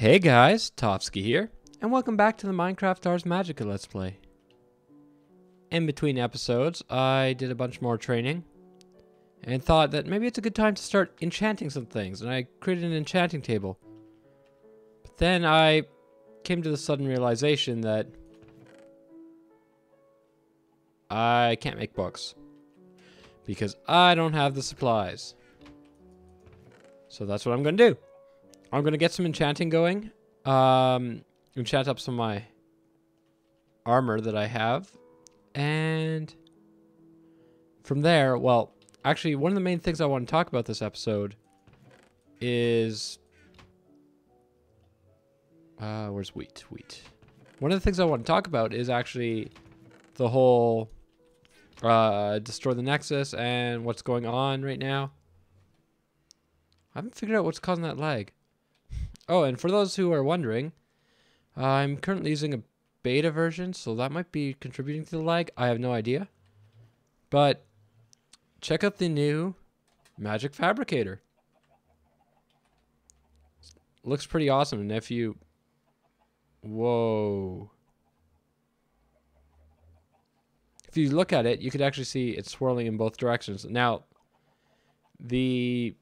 Hey guys, Tofsky here, and welcome back to the Minecraft Ars Magica Let's Play. In between episodes, I did a bunch more training, and thought that maybe it's a good time to start enchanting some things, and I created an enchanting table. But then I came to the sudden realization that I can't make books, because I don't have the supplies. So that's what I'm going to do. I'm going to get some enchanting going. Enchant up some of my armor that I have. And from there, well, actually, one of the main things I want to talk about this episode is... where's wheat? Wheat. One of the things I want to talk about is actually the whole destroy the Nexus and what's going on right now. I haven't figured out what's causing that lag. Oh, and for those who are wondering, I'm currently using a beta version, so that might be contributing to the lag. I have no idea. But check out the new Magic Fabricator. Looks pretty awesome, and if you... Whoa. If you look at it, you could actually see it swirling in both directions. Now, the...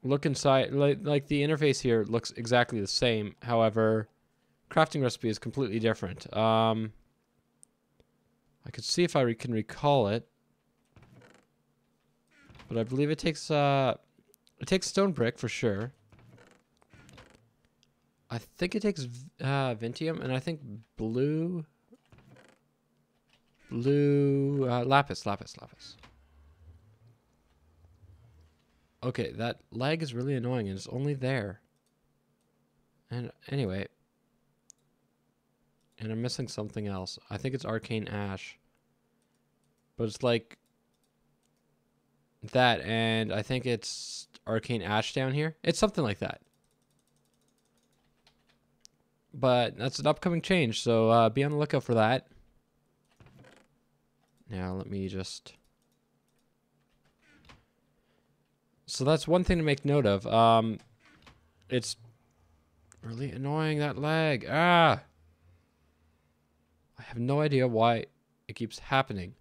look inside, like the interface here looks exactly the same. However, crafting recipe is completely different. I could see if I can recall it, but I believe it takes stone brick for sure. I think it takes Vintium, and I think blue lapis. Okay, that lag is really annoying, and it's only there. And anyway, and I'm missing something else. I think it's arcane ash, but it's like that, and I think it's arcane ash down here. It's something like that. But that's an upcoming change, so be on the lookout for that. Now let me just... So that's one thing to make note of. It's really annoying, that lag. I have no idea why it keeps happening.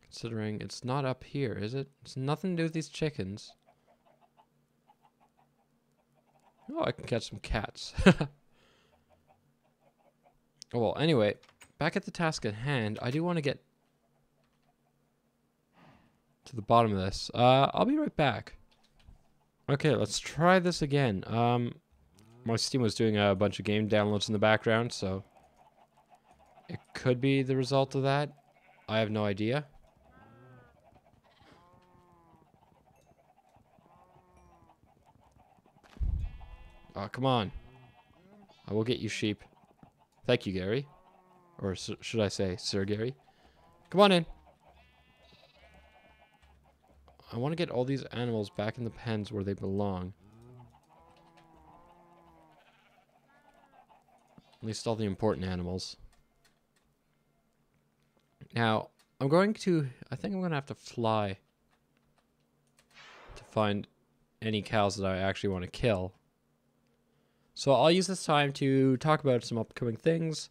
Considering it's not up here, is it? It's nothing to do with these chickens. Oh, I can catch some cats. Oh, well, anyway, back at the task at hand, I do want to get to the bottom of this. I'll be right back. Okay, let's try this again. My Steam was doing a bunch of game downloads in the background, so it could be the result of that. I have no idea. Oh, come on. I will get you, sheep. Thank you, Gary. Or should I say, Sir Gary. Come on in. I want to get all these animals back in the pens where they belong. At least all the important animals. Now, I think I'm going to have to fly to find any cows that I actually want to kill. So I'll use this time to talk about some upcoming things.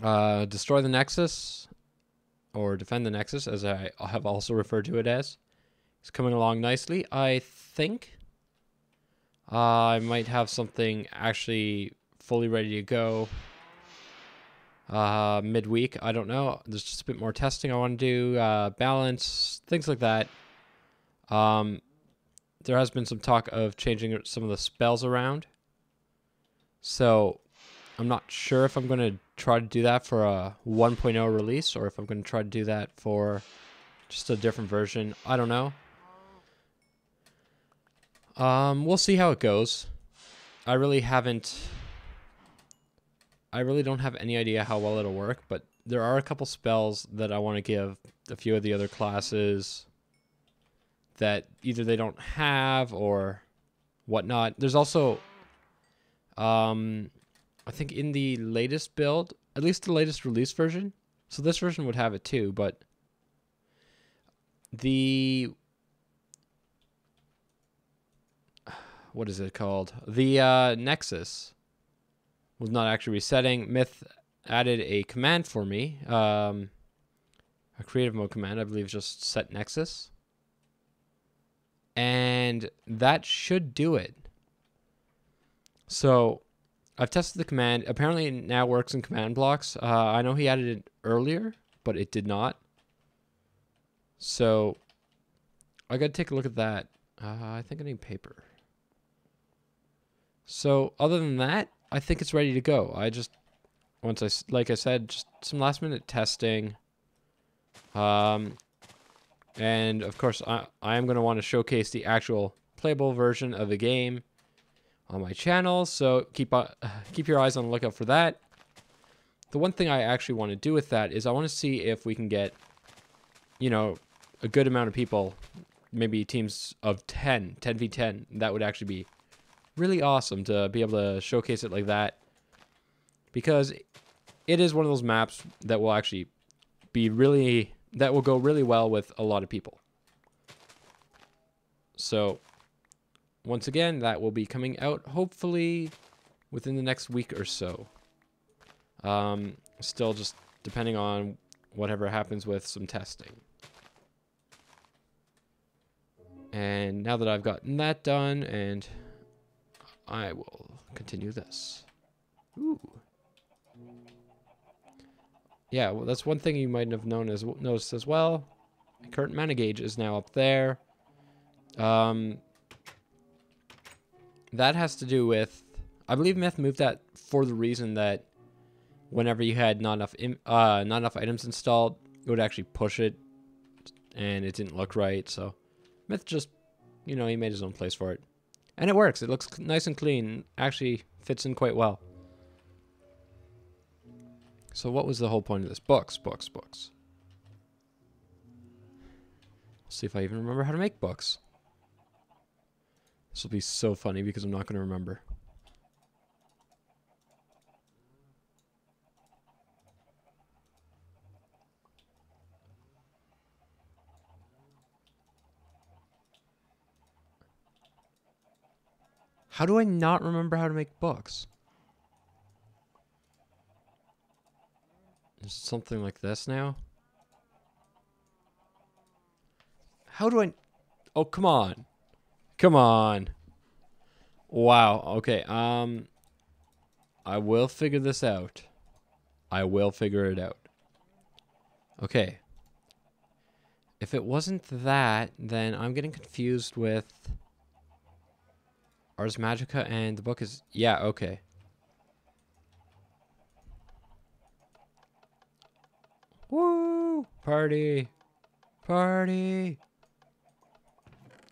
Destroy the Nexus. Or defend the Nexus, as I have also referred to it as. It's coming along nicely. I think I might have something actually fully ready to go midweek. I don't know. There's just a bit more testing I want to do, balance, things like that. There has been some talk of changing some of the spells around. So I'm not sure if I'm going to try to do that for a 1.0 release, or if I'm going to try to do that for just a different version. I don't know. We'll see how it goes. I really don't have any idea how well it'll work, but there are a couple spells that I want to give a few of the other classes that either they don't have or whatnot. There's also... I think in the latest build, at least the latest release version, so this version would have it too, but the what is it called? The Nexus was not actually resetting. Myth added a command for me, a creative mode command, I believe, just set Nexus, and that should do it. So I've tested the command. Apparently it now works in command blocks. I know he added it earlier, but it did not. So I gotta take a look at that. I think I need paper. So other than that, I think it's ready to go. Like I said, just some last minute testing. And of course, I am going to want to showcase the actual playable version of the game on my channel. So keep your eyes on the lookout for that. The one thing I actually want to do with that is I want to see if we can get, you know, a good amount of people, maybe teams of 10v10. That would actually be really awesome to be able to showcase it like that, because it is one of those maps that will actually that will go really well with a lot of people. So once again, that will be coming out hopefully within the next week or so. Still just depending on whatever happens with some testing. And now that I've gotten that done, and I will continue this. Ooh. Yeah, well, that's one thing you might have noticed as well. The current mana gauge is now up there. That has to do with, I believe Myth moved that for the reason that whenever you had not enough items installed, it would actually push it, and it didn't look right. So Myth just, you know, he made his own place for it. And it works. It looks nice and clean. Actually fits in quite well. So what was the whole point of this? Books. See if I even remember how to make books. This will be so funny because I'm not going to remember. How do I not remember how to make books? Is it something like this now? How do I... Oh, come on. Come on. Wow. Okay. I will figure this out. I will figure it out. Okay. If it wasn't that, then I'm getting confused with Ars Magica, and the book is... Yeah, okay. Woo! Party! Party!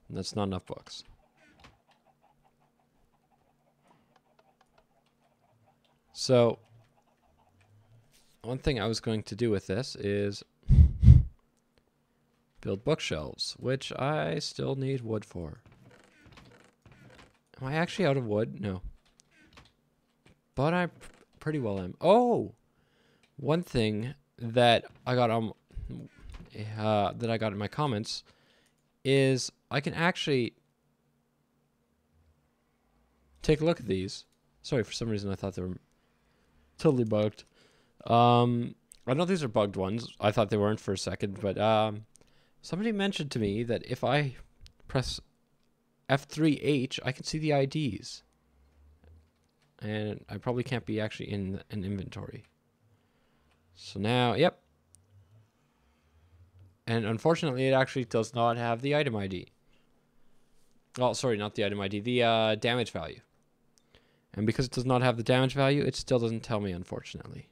That's not enough books. So, one thing I was going to do with this is build bookshelves, which I still need wood for. Am I actually out of wood? No. But I pretty well am. Oh! One thing that I got on that I got in my comments is I can actually take a look at these. Sorry, for some reason I thought they were totally bugged. I know these are bugged ones. I thought they weren't for a second, but somebody mentioned to me that if I press F3H, I can see the IDs. And I probably can't be actually in an inventory. So now, yep. And unfortunately, it actually does not have the item ID. Oh, sorry, not the item ID, the damage value. And because it does not have the damage value, it still doesn't tell me, unfortunately.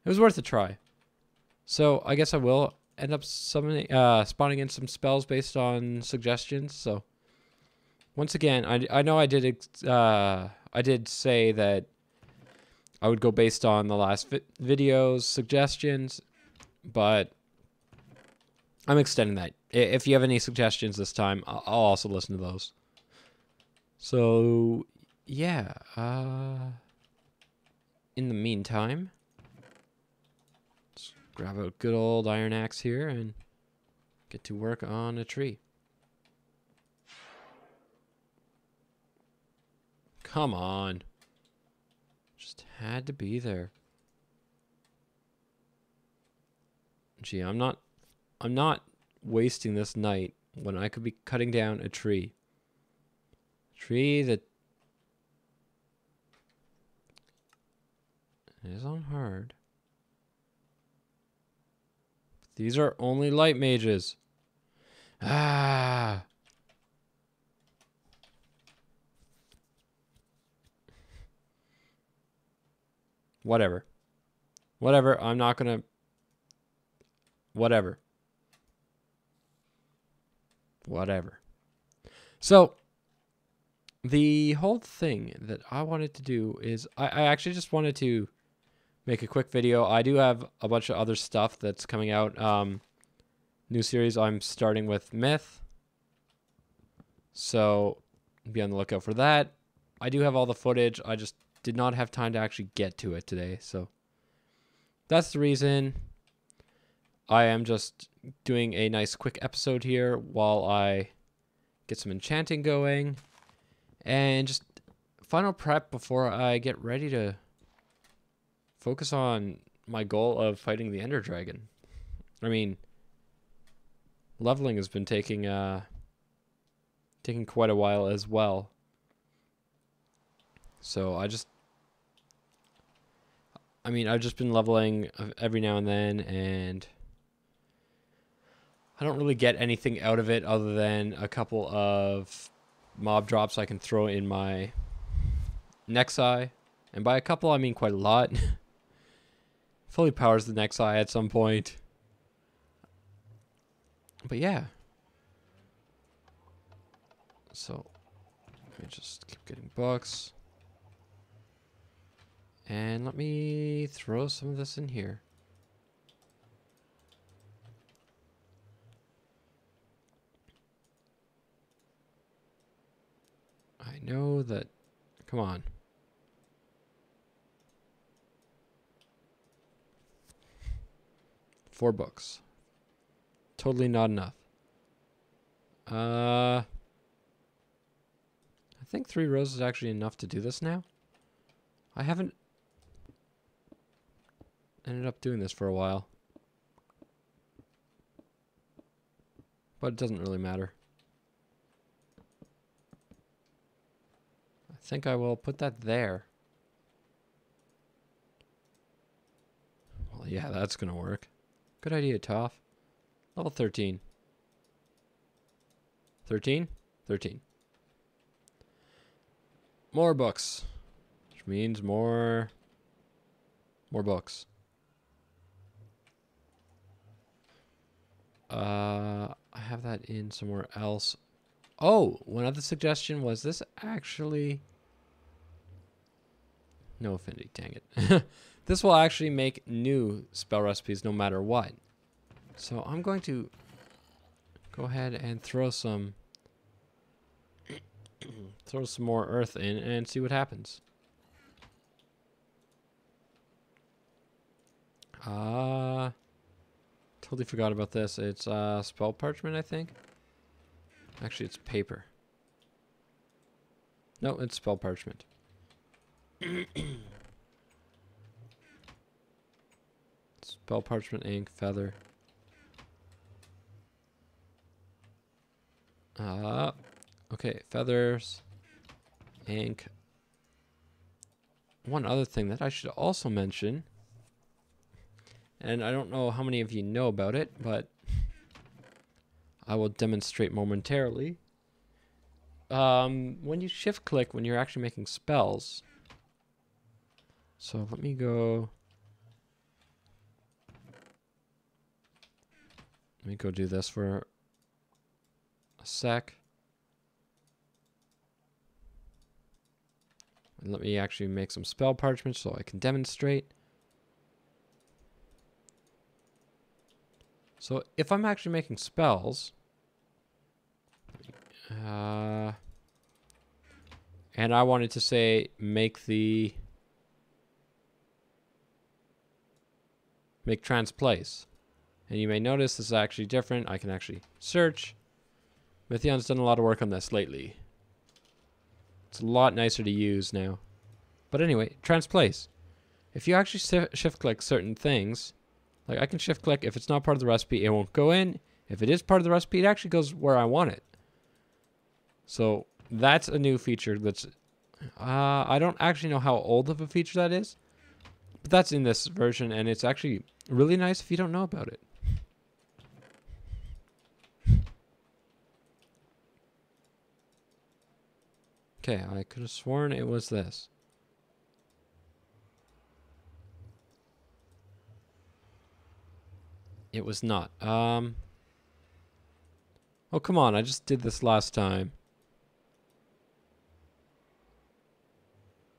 It was worth a try. So I guess I will end up spawning in some spells based on suggestions. So once again, I know I did say that I would go based on the last video's suggestions, but I'm extending that. If you have any suggestions this time, I'll also listen to those. So, yeah. In the meantime, let's grab a good old iron axe here and get to work on a tree. Come on. Just had to be there. Gee, I'm not wasting this night when I could be cutting down a tree. A tree that is on hard. These are only light mages. Ah. Whatever. Whatever. I'm not gonna. Whatever. Whatever. So, the whole thing that I wanted to do is I actually just wanted to make a quick video. I do have a bunch of other stuff that's coming out. New series I'm starting with Myth. So, be on the lookout for that. I do have all the footage. I just did not have time to actually get to it today. So, that's the reason I am just doing a nice quick episode here while I get some enchanting going. And just final prep before I get ready to focus on my goal of fighting the Ender Dragon. I mean, leveling has been taking quite a while as well. So I've just been leveling every now and then, and I don't really get anything out of it other than a couple of mob drops I can throw in my next eye. And by a couple, I mean quite a lot. Fully powers the next eye at some point. But yeah. So, let me just keep getting books. And let me throw some of this in here. I know that... Come on. Four books. Totally not enough. I think 3 rows is actually enough to do this now. I haven't ended up doing this for a while. But it doesn't really matter. I think I will put that there. Well, yeah, that's gonna work. Good idea, Toph. Level 13. 13? 13. More books. Which means more books. I have that in somewhere else. Oh, one other suggestion was this actually... No affinity, dang it. This will actually make new spell recipes no matter what. So I'm going to go ahead and throw some more earth in and see what happens. Totally forgot about this. It's spell parchment, I think. Actually, it's paper. No, it's spell parchment. Spell parchment, ink, feather. Okay, feathers, ink. One other thing that I should also mention, and I don't know how many of you know about it, but I will demonstrate momentarily. When you shift click when you're actually making spells. So let me go do this for a sec. And let me actually make some spell parchment so I can demonstrate. So if I'm actually making spells, and I wanted to say make trans place. And you may notice this is actually different. I can actually search. Mithion's done a lot of work on this lately. It's a lot nicer to use now. But anyway, transplace. If you actually shift click certain things, like I can shift click, if it's not part of the recipe, it won't go in. If it is part of the recipe, it actually goes where I want it. So that's a new feature that's, I don't actually know how old of a feature that is, but that's in this version, and it's actually really nice if you don't know about it. Okay, I could have sworn it was this. It was not. Oh, come on. I just did this last time.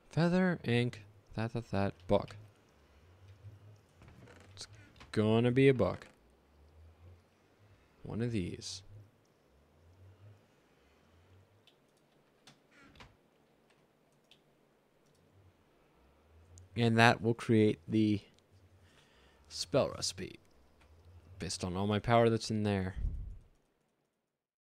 Feather, ink, that, book. It's gonna be a book. One of these. And that will create the spell recipe based on all my power that's in there.